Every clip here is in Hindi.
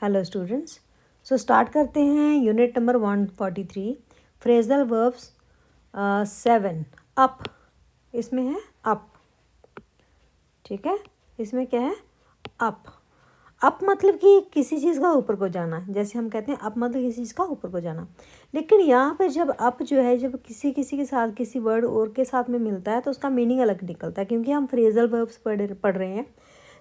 Hello students. सो स्टार्ट करते हैं unit number 143 phrasal verbs 7 up. इसमें है अप, ठीक है। इसमें क्या है? अप। अप मतलब कि किसी चीज़ का ऊपर को जाना, जैसे हम कहते हैं अप मतलब किसी चीज़ का ऊपर को जाना। लेकिन यहाँ पर जब अप जो है जब किसी किसी के साथ किसी वर्ड और के साथ में मिलता है तो उसका मीनिंग अलग निकलता है, क्योंकि हम फ्रेजल वर्ब्स पढ़ रहे हैं।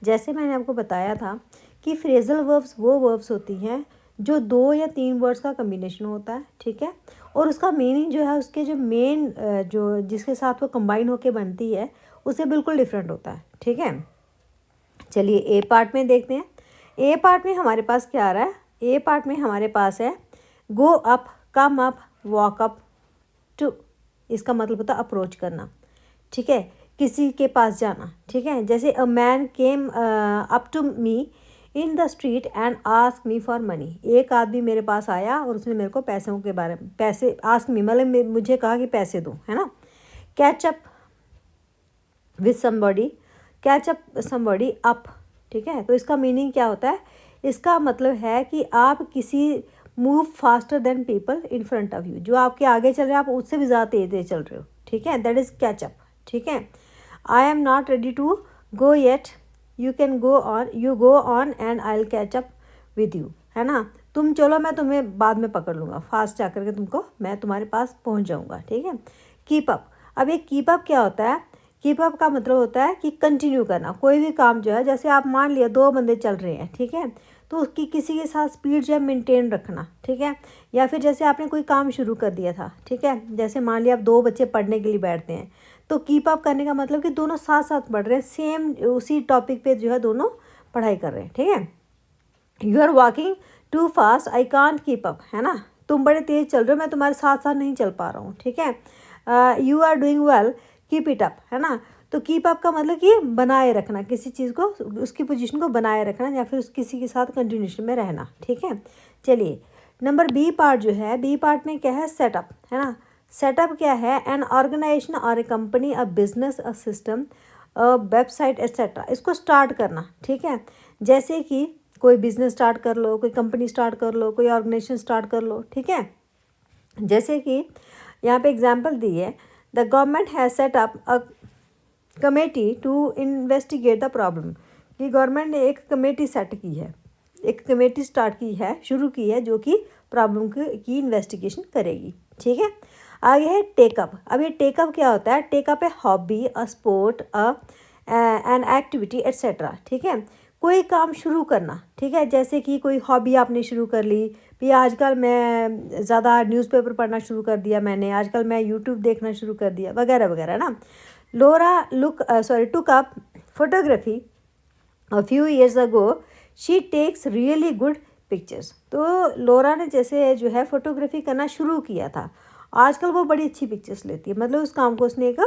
जैसे मैंने आपको बताया था कि फ्रेजल वर्ब्स वो वर्ब्स होती हैं जो 2 या 3 वर्ड्स का कम्बिनेशन होता है, ठीक है। और उसका मीनिंग जो है उसके जो मेन जो जिसके साथ वो कंबाइन होके बनती है उससे बिल्कुल डिफरेंट होता है, ठीक है। चलिए ए पार्ट में देखते हैं। ए पार्ट में हमारे पास क्या आ रहा है? ए पार्ट में हमारे पास है go up, come up, walk up to. इसका मतलब होता है अप्रोच करना, ठीक है, किसी के पास जाना, ठीक है। जैसे a man came up to me in the street and ask me for money. एक आदमी मेरे पास आया और उसने मेरे को पैसों के बारे में पैसे आस्क मी मतलब मुझे कहा कि पैसे दो, है ना। Catch up with somebody, catch up somebody up, ठीक है। तो इसका मीनिंग क्या होता है? इसका मतलब है कि आप किसी move faster than people in front of you, जो आपके आगे चल रहे हैं आप उससे भी ज़्यादा तेज चल रहे हो, ठीक है। दैट इज़ कैच अप, ठीक है। I am not ready to go yet, you can go on, you go on and I will catch up with you, है ना। तुम चलो मैं तुम्हें बाद में पकड़ लूँगा, फास्ट जा करके तुमको मैं तुम्हारे पास पहुँच जाऊँगा, ठीक है। Keep up. अब ये कीप अप क्या होता है? कीप अप का मतलब होता है कि कंटिन्यू करना कोई भी काम जो है। जैसे आप मान लिया 2 बंदे चल रहे हैं, ठीक है, तो उसकी किसी के साथ स्पीड जो है मेंटेन रखना, ठीक है। या फिर जैसे आपने कोई काम शुरू कर दिया था, ठीक है, जैसे मान लिया आप 2 बच्चे पढ़ने के लिए बैठते हैं तो कीप अप करने का मतलब कि दोनों साथ साथ पढ़ रहे हैं, सेम उसी टॉपिक पे जो है दोनों पढ़ाई कर रहे हैं, ठीक है। You are walking too fast, I can't keep up, है ना। तुम बड़े तेज चल रहे हो, मैं तुम्हारे साथ साथ नहीं चल पा रहा हूँ, ठीक है। You are doing well, keep it up, है ना। तो कीप अप का मतलब कि बनाए रखना किसी चीज़ को, उसकी पोजीशन को बनाए रखना या फिर किसी के साथ कंटिन्यूशन में रहना, ठीक है। चलिए नंबर बी पार्ट जो है, बी पार्ट में क्या है? सेटअप, है ना। सेटअप क्या है? एन ऑर्गेनाइजेशन और a company, a business, a system, a website etcetera. इसको स्टार्ट करना, ठीक है। जैसे कि कोई बिजनेस स्टार्ट कर लो, कोई कंपनी स्टार्ट कर लो, कोई ऑर्गेनाइजेशन स्टार्ट कर लो, ठीक है। जैसे कि यहाँ पे एग्जांपल दी है, the government has set up a committee to investigate the problem. कि गवर्नमेंट ने एक कमेटी सेट की है, एक कमेटी स्टार्ट की है, शुरू की है, जो कि प्रॉब्लम की इन्वेस्टिगेशन करेगी, ठीक है। आगे है टेकअप। अब ये टेकअप क्या होता है? टेकअप है hobby, a sport, an activity etcetera, ठीक है। कोई काम शुरू करना, ठीक है। जैसे कि कोई हॉबी आपने शुरू कर ली, भी आजकल मैं ज़्यादा न्यूज़पेपर पढ़ना शुरू कर दिया मैंने, आजकल मैं यूट्यूब देखना शुरू कर दिया, वगैरह वगैरह ना। लोरा took up photography a few years ago, she takes really good pictures। तो लोरा ने जैसे जो है फोटोग्राफी करना शुरू किया था, आजकल वो बड़ी अच्छी पिक्चर्स लेती है, मतलब उस काम को उसने एक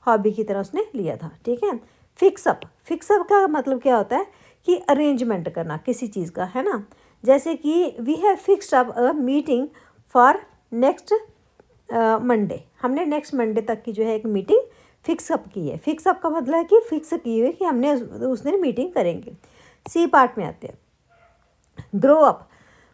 हॉबी की तरह उसने लिया था, ठीक है। फिक्सअप, फिक्सअप का मतलब क्या होता है? कि अरेंजमेंट करना किसी चीज़ का, है ना। जैसे कि we have fixed up a meeting for next Monday, हमने नेक्स्ट मंडे तक की जो है एक मीटिंग फिक्सअप की है। फिक्सअप का मतलब है कि फिक्स की हुई कि हमने उस दिन मीटिंग करेंगे। सी पार्ट में आते हैं, ग्रो अप।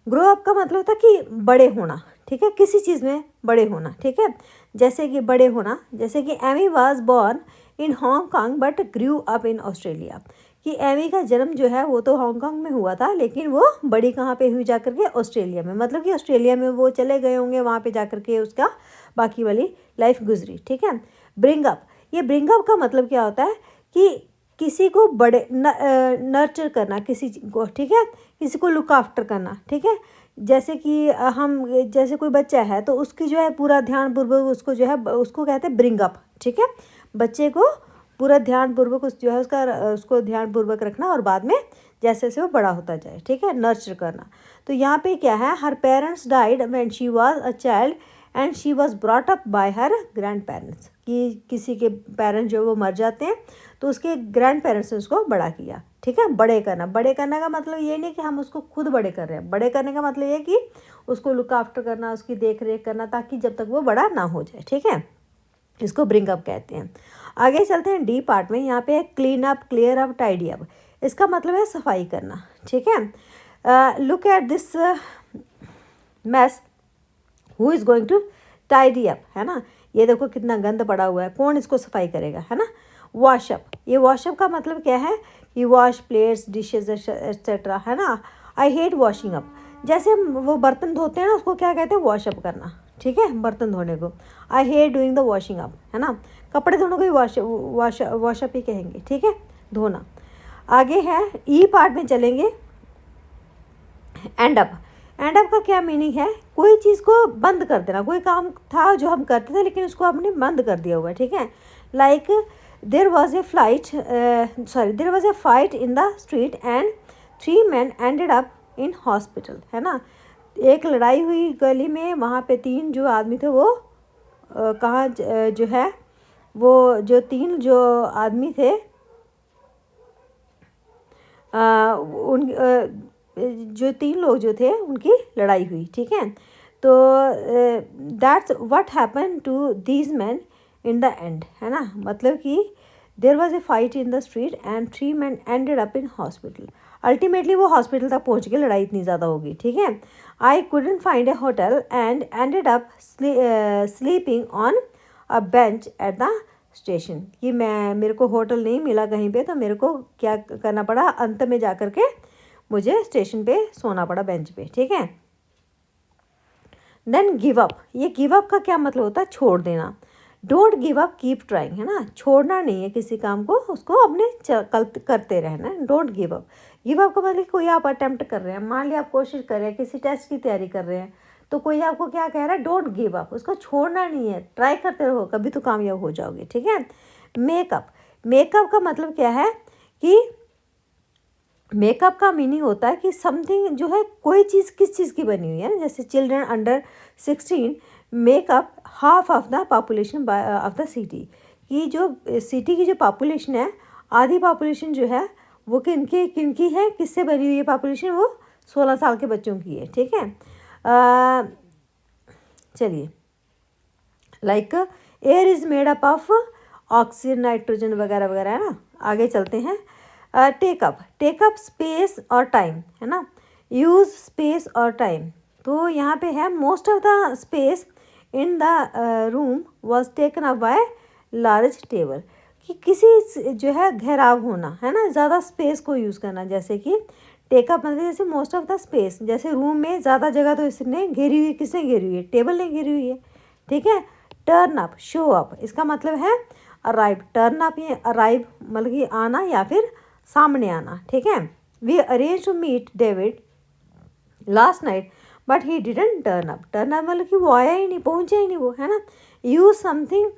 ग्रो अप का मतलब होता है कि बड़े होना, ठीक है, किसी चीज़ में बड़े होना, ठीक है। जैसे कि बड़े होना, जैसे कि Amy was born in Hong Kong but grew up in Australia. कि एमी का जन्म जो है वो तो हांगकांग में हुआ था, लेकिन वो बड़ी कहाँ पे हुई? जा करके ऑस्ट्रेलिया में, मतलब कि ऑस्ट्रेलिया में वो चले गए होंगे, वहाँ पे जा करके उसका बाकी वाली लाइफ गुजरी, ठीक है। ब्रिंग अप, ये ब्रिंग अप का मतलब क्या होता है? कि किसी को बड़े नर्चर करना किसी को, ठीक है, किसी को लुक आफ्टर करना, ठीक है। जैसे कि हम जैसे कोई बच्चा है तो उसकी जो है पूरा ध्यानपूर्वक उसको जो है उसको कहते हैं ब्रिंग अप, ठीक है। बच्चे को पूरा ध्यानपूर्वक उस जो है उसको ध्यानपूर्वक रखना और बाद में जैसे जैसे वो बड़ा होता जाए, ठीक है, नर्चर करना। तो यहाँ पे क्या है? Her parents died when she was a child and she was brought up by her grandparents. कि किसी के पेरेंट्स जो वो मर जाते हैं तो उसके ग्रैंड पेरेंट्स ने उसको बड़ा किया, ठीक है। बड़े करना, बड़े करने का मतलब ये नहीं कि हम उसको खुद बड़े कर रहे हैं, बड़े करने का मतलब ये कि उसको लुक आफ्टर करना, उसकी देख रेख करना, ताकि जब तक वो बड़ा ना हो जाए, ठीक है। इसको ब्रिंग अप कहते हैं। आगे चलते हैं डी पार्ट में। यहाँ पे clean up, clear up, tidy up. इसका मतलब है सफाई करना, ठीक है। Look at this mess, who is going to tidy up, है ना। ये देखो कितना गंद पड़ा हुआ है, कौन इसको सफाई करेगा, है ना। वॉशअप, ये वॉशअप का मतलब क्या है कि वॉश प्लेट्स डिशेज एक्सेट्रा, है ना। आई हेट वॉशिंग अप, जैसे हम वो बर्तन धोते हैं ना, उसको क्या कहते हैं, वॉशअप करना, ठीक है, बर्तन धोने को। I hate doing the washing up, है ना। कपड़े धोने को ही वॉशअप ही कहेंगे, ठीक है, धोना। आगे है ई पार्ट में चलेंगे, एंड अप। एंड अप का क्या मीनिंग है, कोई चीज़ को बंद कर देना, कोई काम था जो हम करते थे लेकिन उसको आपने बंद कर दिया हुआ है, ठीक है। Like there was a fight in the street and 3 men ended up in hospital, है ना। एक लड़ाई हुई गली में, वहाँ पे 3 जो आदमी थे वो कहाँ जो है वो जो 3 जो आदमी थे उन जो 3 लोग जो थे उनकी लड़ाई हुई, ठीक है। तो that's what happen to these man in the end, है ना। मतलब कि there was a fight in the street and 3 men ended up in hospital. Ultimately वो हॉस्पिटल तक पहुंच के लड़ाई इतनी ज़्यादा होगी, ठीक है। I couldn't find a hotel and ended up sleeping on a bench at the station, कि मेरे को होटल नहीं मिला कहीं पे, तो मेरे को क्या करना पड़ा, अंत में जा कर के मुझे स्टेशन पे सोना पड़ा, बेंच पे, ठीक है। देन गिव अप, ये गिव अप का क्या मतलब होता है, छोड़ देना। Don't give up, keep trying, है ना। छोड़ना नहीं है किसी काम को, उसको अपने करते रहना है। Don't give up, give up का मतलब कोई आप अटेम्प्ट कर रहे हैं, मान लिया आप कोशिश कर रहे हैं, किसी टेस्ट की तैयारी कर रहे हैं, तो कोई आपको क्या कह रहा है, डोंट गिव अप, उसको छोड़ना नहीं है, ट्राई करते रहो, कभी तो कामयाब हो जाओगे, ठीक है। मेकअप, मेकअप का मतलब क्या है कि मेकअप का मीनिंग होता है कि समथिंग जो है, कोई चीज़ किस चीज़ की बनी हुई है ना, जैसे children under 16 makeup half of the population of the city, कि जो सिटी की जो पॉपुलेशन है, आधी पॉपुलेशन जो है वो किनकी है, किससे बनी हुई है पॉपुलेशन, वो 16 साल के बच्चों की है, ठीक है। चलिए, like air is made up of oxygen, nitrogen वगैरह वगैरह, है ना। आगे चलते हैं। टेकअप स्पेस और टाइम, है ना। यूज़ स्पेस और टाइम, तो यहाँ पे है most of the space in the room was taken up by large table, कि किसी जो है घेराव होना, है ना, ज़्यादा स्पेस को यूज़ करना, जैसे कि टेकअप मतलब जैसे मोस्ट ऑफ द स्पेस, जैसे रूम में ज़्यादा जगह तो इसने घेरी हुई, किसने घेरी हुई है, टेबल ने घेरी हुई है, ठीक है। टर्न अप, शो अप, इसका मतलब है अराइव। टर्न अप ये अराइव मतलब कि आना या फिर सामने आना, ठीक है। We arrange to meet David last night but he didn't turn up, turn up मतलब कि वो आया ही नहीं, पहुंचा ही नहीं वो, है ना। Use something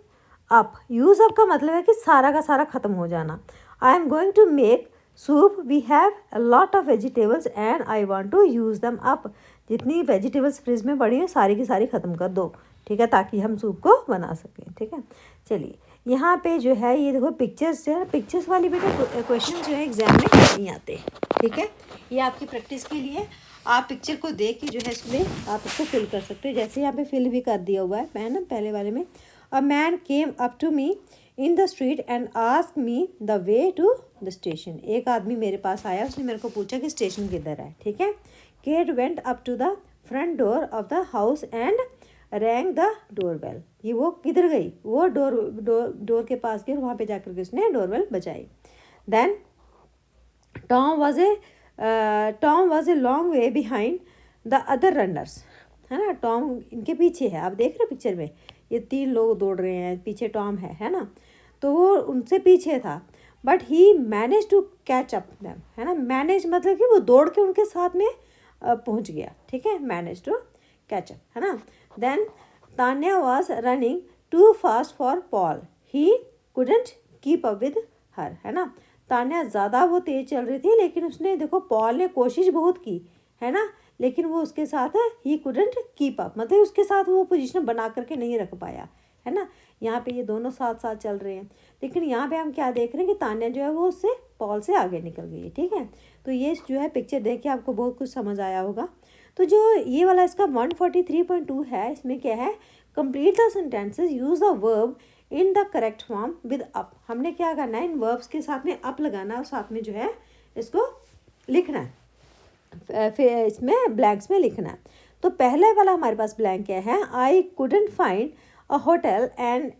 up, use up का मतलब है कि सारा का सारा ख़त्म हो जाना। I am going to make soup, we have a lot of vegetables and I want to use them up, जितनी वेजिटेबल्स फ्रिज में पड़ी हैं सारी की सारी ख़त्म कर दो, ठीक है, ताकि हम सूप को बना सकें, ठीक है। चलिए, यहाँ पे जो है ये देखो पिक्चर्स जो है, पिक्चर्स वाली बेटा क्वेश्चन जो है एग्जाम में नहीं आते, ठीक है। ये आपकी प्रैक्टिस के लिए, आप पिक्चर को देख के जो है इसमें आप इसको फिल कर सकते हो, जैसे यहाँ पे फिल भी कर दिया हुआ है ना पहले वाले में। A man came up to me in the street and ask me the way to the station, एक आदमी मेरे पास आया, उसने मेरे को पूछा कि स्टेशन किधर है, ठीक है। Kate went up to the front door of the house and rang the doorbell, ये वो किधर गई, वो डोर के पास गई और वहाँ पे जाकर के उसने डोरबेल बजाई। Then Tom was a long way behind the other runners, है ना। टॉम इनके पीछे है, आप देख रहे हो पिक्चर में, ये 3 लोग दौड़ रहे हैं, पीछे टॉम है ना, तो वो उनसे पीछे था, but he manage to catch up them, है ना। मैनेज मतलब कि वो दौड़ के उनके साथ में पहुंच गया, ठीक है, मैनेज टू कैच अप, है ना। Then Tanya was running too fast for Paul, he couldn't keep up with her, है ना। तान्या ज़्यादा वो तेज़ चल रही थी, लेकिन उसने देखो पॉल ने कोशिश बहुत की, है ना, लेकिन वो उसके साथ ही कुडंट कीप अप, मतलब उसके साथ वो पोजीशन बना करके नहीं रख पाया, है ना। यहाँ पे ये दोनों साथ साथ चल रहे हैं, लेकिन यहाँ पे हम क्या देख रहे हैं कि तान्या जो है वो उससे पॉल से आगे निकल गई है, ठीक है। तो ये जो है पिक्चर देख के आपको बहुत कुछ समझ आया होगा। तो जो ये वाला इसका 143.2 है, इसमें क्या है, complete the sentences, use the verb in the correct form with up, हमने क्या करना है, इन वर्ब्स के साथ में अप लगाना और साथ में जो है इसको लिखना है। फिर इसमें ब्लैंक्स में लिखना है। तो पहले वाला हमारे पास ब्लैंक क्या है, I couldn't find a hotel and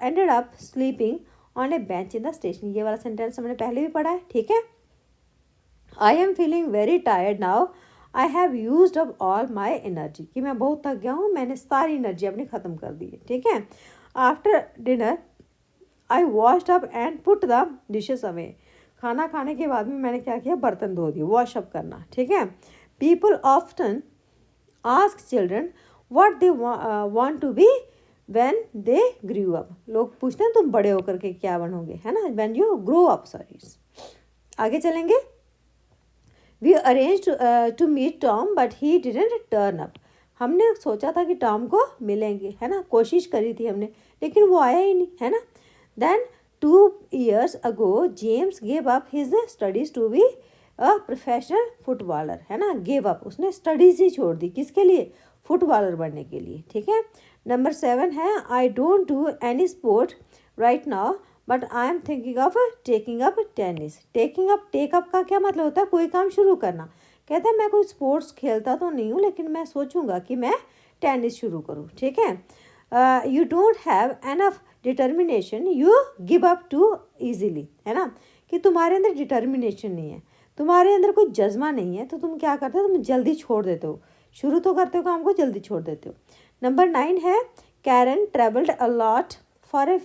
ended up sleeping on A bench in the station. ये वाला सेंटेंस हमने पहले भी पढ़ा है, ठीक है। I am feeling very tired now, I have used up all my energy, कि मैं बहुत थक गया हूँ, मैंने सारी एनर्जी अपनी ख़त्म कर दी है, ठीक है। After dinner I washed up and put the dishes away, खाना खाने के बाद में मैंने क्या किया, बर्तन धो दिए, वॉश अप करना, ठीक है। People often ask children what they want to be when they grow up, लोग पूछते हैं तुम बड़े होकर के क्या बनोगे, है ना, when you grow up, sorry. आगे चलेंगे। We arrange to meet Tom but he didn't turn up, हमने सोचा था कि टॉम को मिलेंगे, है ना, कोशिश करी थी हमने, लेकिन वो आया ही नहीं, है ना। Then 2 years ago James gave up his studies to be a professional footballer, है ना, गेव अप, उसने स्टडीज़ ही छोड़ दी, किसके लिए, फुटबॉलर बनने के लिए, ठीक है। नंबर 7 है I don't do any sport right now but I am thinking of taking up tennis. Take up का क्या मतलब होता है, कोई काम शुरू करना। कहते हैं मैं कोई स्पोर्ट्स खेलता तो नहीं हूँ, लेकिन मैं सोचूंगा कि मैं टेनिस शुरू करूँ, ठीक है। You don't have enough determination you give up too easily, है ना, कि तुम्हारे अंदर डिटर्मिनेशन नहीं है, तुम्हारे अंदर कोई जज्बा नहीं है, तो तुम क्या करते हो, तुम जल्दी छोड़ देते हो, शुरू तो करते हो काम को, जल्दी छोड़ देते हो। नंबर 9 है Karen travelled a lot for a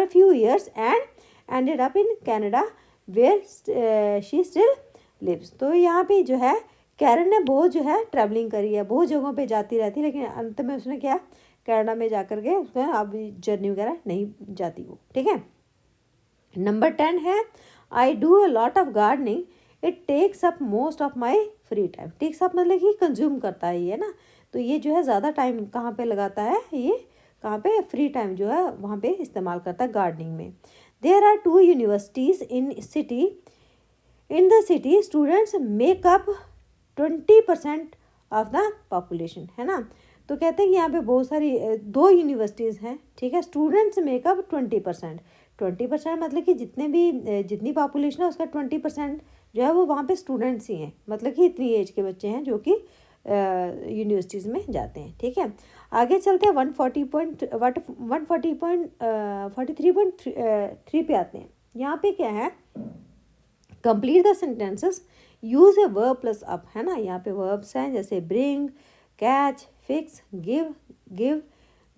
few years and ended up in Canada where she still lives। तो यहाँ पे जो है कैरन ने बहुत जो है ट्रैवलिंग करी है, बहुत जगहों पे जाती रहती है, लेकिन अंत में उसने क्या, कनाडा में जा कर के उसने अब जर्नी वगैरह नहीं जाती वो, ठीक है। नंबर 10 है I do a lot of gardening it takes up most of my free time. Takes up मतलब कि कंज्यूम करता है ये ना, तो ये जो है ज़्यादा टाइम कहाँ पे लगाता है, ये कहाँ पे, फ्री टाइम जो है वहाँ पे इस्तेमाल करता है गार्डनिंग में। There are 2 universities in the city students make up 20% of the population, है ना। तो कहते हैं कि यहाँ पे बहुत सारी 2 यूनिवर्सिटीज़ हैं, ठीक है, स्टूडेंट्स मेकअप 20% मतलब कि जितनी पॉपुलेशन है उसका 20% जो है वो वहाँ पे स्टूडेंट्स ही हैं, मतलब कि इतनी एज के बच्चे हैं जो कि यूनिवर्सिटीज़ में जाते हैं, ठीक है। आगे चलते हैं 143.3 पे आते हैं। यहाँ पे क्या है, complete the sentences use a verb plus up, है ना, यहाँ पे वर्ब्स हैं जैसे ब्रिंग, कैच, फिक्स, गिव,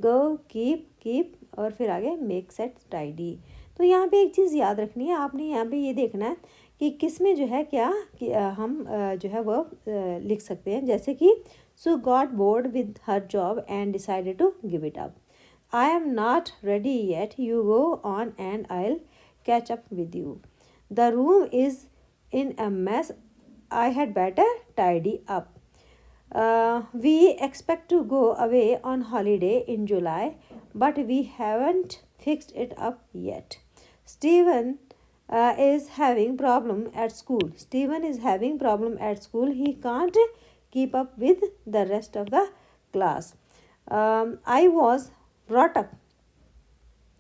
गो, कीप और फिर आगे मेक, सेट, टाइडी। तो यहाँ पे एक चीज़ याद रखनी है आपने, यहाँ पे ये देखना है कि किस में जो है क्या कि हम जो है वो लिख सकते हैं, जैसे कि so got bored with her job and decided to give it up, I am not ready yet, you go on and I will catch up with you, the room is in a mess, I had better tidy up, we expect to go away on holiday in July but we haven't fixed it up yet. Stephen is having problem at school. Stephen is having problem at school. He can't keep up with the rest of the class. I was brought up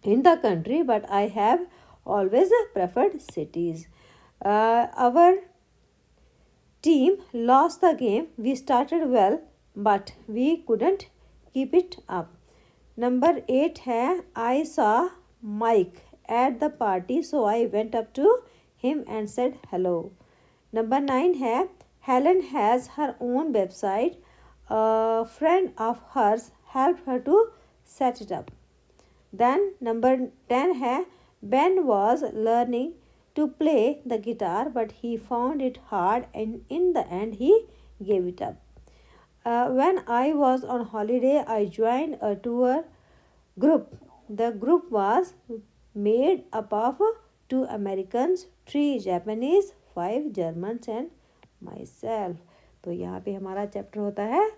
in the country but I have always preferred cities. Our team lost the game. We started well but we couldn't keep it up. Number 8 है I saw Mike at the party so I went up to him and said hello. Number 9 है Helen has her own website. A friend of hers helped her to set it up. Then number 10 है Ben was learning to play the guitar but he found it hard and in the end he gave it up. When I was on holiday I joined a tour group. The group was made up of 2 Americans, 3 Japanese, 5 Germans and myself. तो यहाँ पे हमारा चैप्टर होता है